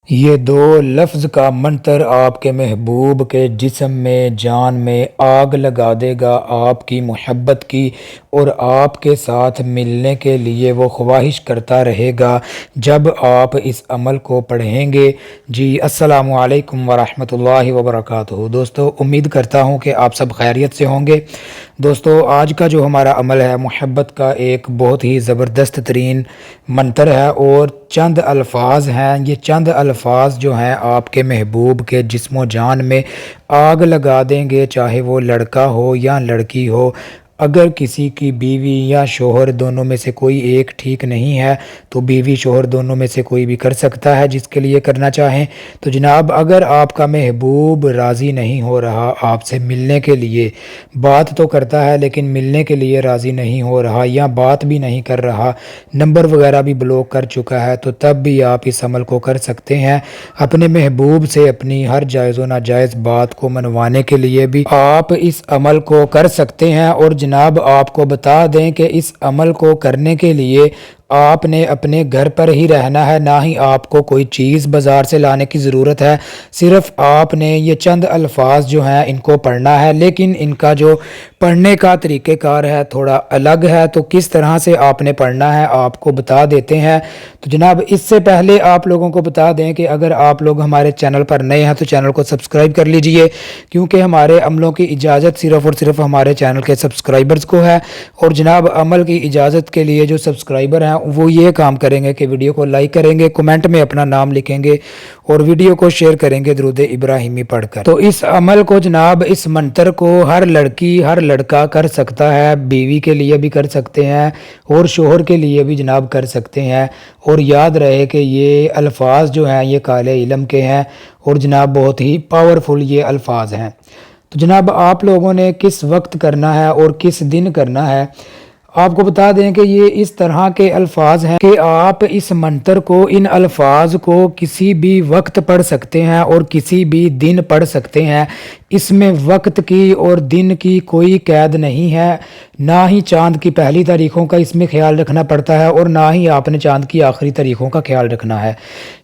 یہ دو لفظ کا منتر آپ کے محبوب کے جسم میں جان میں آگ لگا دے گا، آپ کی محبت کی، اور آپ کے ساتھ ملنے کے لیے وہ خواہش کرتا رہے گا جب آپ اس عمل کو پڑھیں گے۔ جی السلام علیکم ورحمۃ اللہ وبرکاتہ۔ دوستو امید کرتا ہوں کہ آپ سب خیریت سے ہوں گے۔ دوستو آج کا جو ہمارا عمل ہے محبت کا ایک بہت ہی زبردست ترین منتر ہے، اور چند الفاظ ہیں۔ یہ چند الفاظ جو ہیں آپ کے محبوب کے جسم و جان میں آگ لگا دیں گے، چاہے وہ لڑکا ہو یا لڑکی ہو۔ اگر کسی کی بیوی یا شوہر دونوں میں سے کوئی ایک ٹھیک نہیں ہے تو بیوی شوہر دونوں میں سے کوئی بھی کر سکتا ہے جس کے لیے کرنا چاہیں۔ تو جناب اگر آپ کا محبوب راضی نہیں ہو رہا آپ سے ملنے کے لیے، بات تو کرتا ہے لیکن ملنے کے لیے راضی نہیں ہو رہا، یا بات بھی نہیں کر رہا، نمبر وغیرہ بھی بلاک کر چکا ہے، تو تب بھی آپ اس عمل کو کر سکتے ہیں۔ اپنے محبوب سے اپنی ہر جائز و ناجائز بات کو منوانے کے لیے بھی آپ اس عمل کو کر سکتے ہیں۔ اور جناب آپ کو بتا دیں کہ اس عمل کو کرنے کے لیے آپ نے اپنے گھر پر ہی رہنا ہے، نہ ہی آپ کو کوئی چیز بازار سے لانے کی ضرورت ہے۔ صرف آپ نے یہ چند الفاظ جو ہیں ان کو پڑھنا ہے، لیکن ان کا جو پڑھنے کا طریقہ کار ہے تھوڑا الگ ہے، تو کس طرح سے آپ نے پڑھنا ہے آپ کو بتا دیتے ہیں۔ تو جناب اس سے پہلے آپ لوگوں کو بتا دیں کہ اگر آپ لوگ ہمارے چینل پر نئے ہیں تو چینل کو سبسکرائب کر لیجئے، کیونکہ ہمارے عملوں کی اجازت صرف اور صرف ہمارے چینل کے سبسکرائبرز کو ہے۔ اور جناب عمل کی اجازت کے لیے جو سبسکرائبر ہیں وہ یہ کام کریں گے کہ ویڈیو کو لائک کریں گے، کومنٹ میں اپنا نام لکھیں گے اور ویڈیو کو شیئر کریں گے درود ابراہیمی پڑھ کر۔ تو اس عمل کو جناب اس منتر کو ہر لڑکی ہر لڑکا کر سکتا ہے، بیوی کے لیے بھی کر سکتے ہیں اور شوہر کے لیے بھی جناب کر سکتے ہیں۔ اور یاد رہے کہ یہ الفاظ جو ہیں یہ کالے علم کے ہیں، اور جناب بہت ہی پاورفل یہ الفاظ ہیں۔ تو جناب آپ لوگوں نے کس وقت کرنا ہے اور کس دن کرنا ہے، آپ کو بتا دیں کہ یہ اس طرح کے الفاظ ہیں کہ آپ اس منتر کو ان الفاظ کو کسی بھی وقت پڑھ سکتے ہیں اور کسی بھی دن پڑھ سکتے ہیں۔ اس میں وقت کی اور دن کی کوئی قید نہیں ہے، نہ ہی چاند کی پہلی تاریخوں کا اس میں خیال رکھنا پڑتا ہے اور نہ ہی آپ نے چاند کی آخری تاریخوں کا خیال رکھنا ہے۔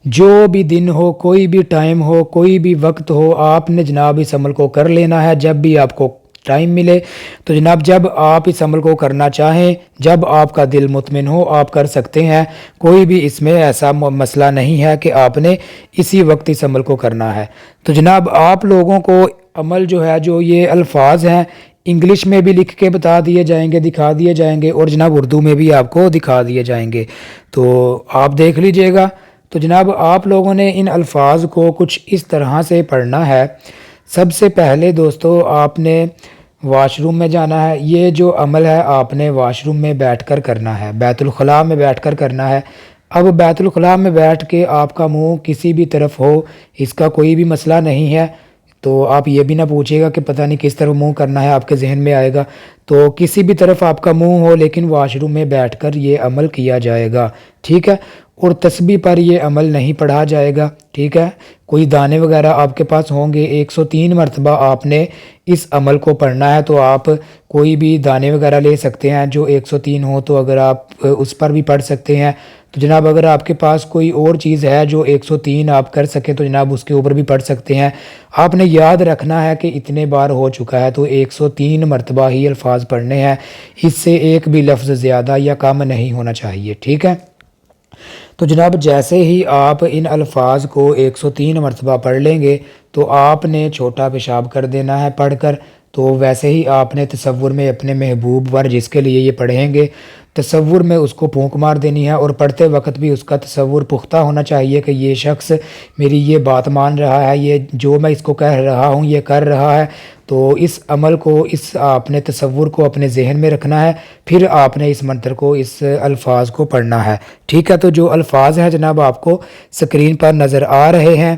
جو بھی دن ہو، کوئی بھی ٹائم ہو، کوئی بھی وقت ہو، آپ نے جناب اس عمل کو کر لینا ہے جب بھی آپ کو ٹائم ملے۔ تو جناب جب آپ اس عمل کو کرنا چاہیں، جب آپ کا دل مطمئن ہو آپ کر سکتے ہیں، کوئی بھی اس میں ایسا مسئلہ نہیں ہے کہ آپ نے اسی وقت اس عمل کو کرنا ہے۔ تو جناب آپ لوگوں کو عمل جو ہے جو یہ الفاظ ہیں انگلش میں بھی لکھ کے بتا دیے جائیں گے، دکھا دیے جائیں گے، اور جناب اردو میں بھی آپ کو دکھا دیے جائیں گے، تو آپ دیکھ لیجئے گا۔ تو جناب آپ لوگوں نے ان الفاظ کو کچھ اس طرح سے پڑھنا ہے۔ سب سے پہلے دوستو آپ نے واش روم میں جانا ہے۔ یہ جو عمل ہے آپ نے واش روم میں بیٹھ کر کرنا ہے، بیت الخلاء میں بیٹھ کر کرنا ہے۔ اب بیت الخلاء میں بیٹھ کے آپ کا منہ کسی بھی طرف ہو، اس کا کوئی بھی مسئلہ نہیں ہے، تو آپ یہ بھی نہ پوچھے گا کہ پتہ نہیں کس طرف منہ کرنا ہے، آپ کے ذہن میں آئے گا۔ تو کسی بھی طرف آپ کا منہ ہو لیکن واش روم میں بیٹھ کر یہ عمل کیا جائے گا، ٹھیک ہے۔ اور تسبیح پر یہ عمل نہیں پڑھا جائے گا، ٹھیک ہے۔ کوئی دانے وغیرہ آپ کے پاس ہوں گے، 103 مرتبہ آپ نے اس عمل کو پڑھنا ہے، تو آپ کوئی بھی دانے وغیرہ لے سکتے ہیں جو 103 ہو، تو اگر آپ اس پر بھی پڑھ سکتے ہیں۔ تو جناب اگر آپ کے پاس کوئی اور چیز ہے جو 103 آپ کر سکیں تو جناب اس کے اوپر بھی پڑھ سکتے ہیں۔ آپ نے یاد رکھنا ہے کہ اتنے بار ہو چکا ہے تو 103 مرتبہ ہی الفاظ پڑھنے ہیں، اس سے ایک بھی لفظ زیادہ یا کم نہیں ہونا چاہیے، ٹھیک ہے۔ تو جناب جیسے ہی آپ ان الفاظ کو 103 مرتبہ پڑھ لیں گے تو آپ نے چھوٹا پیشاب کر دینا ہے پڑھ کر۔ تو ویسے ہی آپ نے تصور میں اپنے محبوب پر جس کے لیے یہ پڑھیں گے، تصور میں اس کو پھونک مار دینی ہے، اور پڑھتے وقت بھی اس کا تصور پختہ ہونا چاہیے کہ یہ شخص میری یہ بات مان رہا ہے، یہ جو میں اس کو کہہ رہا ہوں یہ کر رہا ہے۔ تو اس عمل کو اس آپ نے تصور کو اپنے ذہن میں رکھنا ہے، پھر آپ نے اس منتر کو اس الفاظ کو پڑھنا ہے، ٹھیک ہے۔ تو جو الفاظ ہیں جناب آپ کو سکرین پر نظر آ رہے ہیں،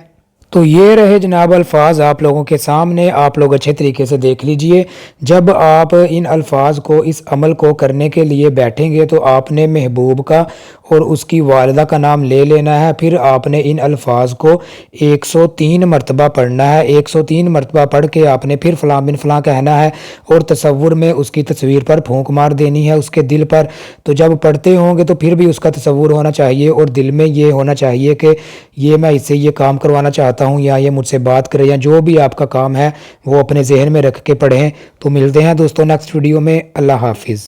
تو یہ رہے جناب الفاظ آپ لوگوں کے سامنے، آپ لوگ اچھے طریقے سے دیکھ لیجئے۔ جب آپ ان الفاظ کو اس عمل کو کرنے کے لیے بیٹھیں گے تو آپ نے محبوب کا اور اس کی والدہ کا نام لے لینا ہے۔ پھر آپ نے ان الفاظ کو 103 مرتبہ پڑھنا ہے۔ 103 مرتبہ پڑھ کے آپ نے پھر فلاں بن فلاں کہنا ہے اور تصور میں اس کی تصویر پر پھونک مار دینی ہے، اس کے دل پر۔ تو جب پڑھتے ہوں گے تو پھر بھی اس کا تصور ہونا چاہیے اور دل میں یہ ہونا چاہیے کہ یہ میں اس سے یہ کام کروانا چاہتا ہوں یا یہ مجھ سے بات کرے، یا جو بھی آپ کا کام ہے وہ اپنے ذہن میں رکھ کے پڑھیں۔ تو ملتے ہیں دوستوں نیکسٹ ویڈیو میں۔ اللہ حافظ۔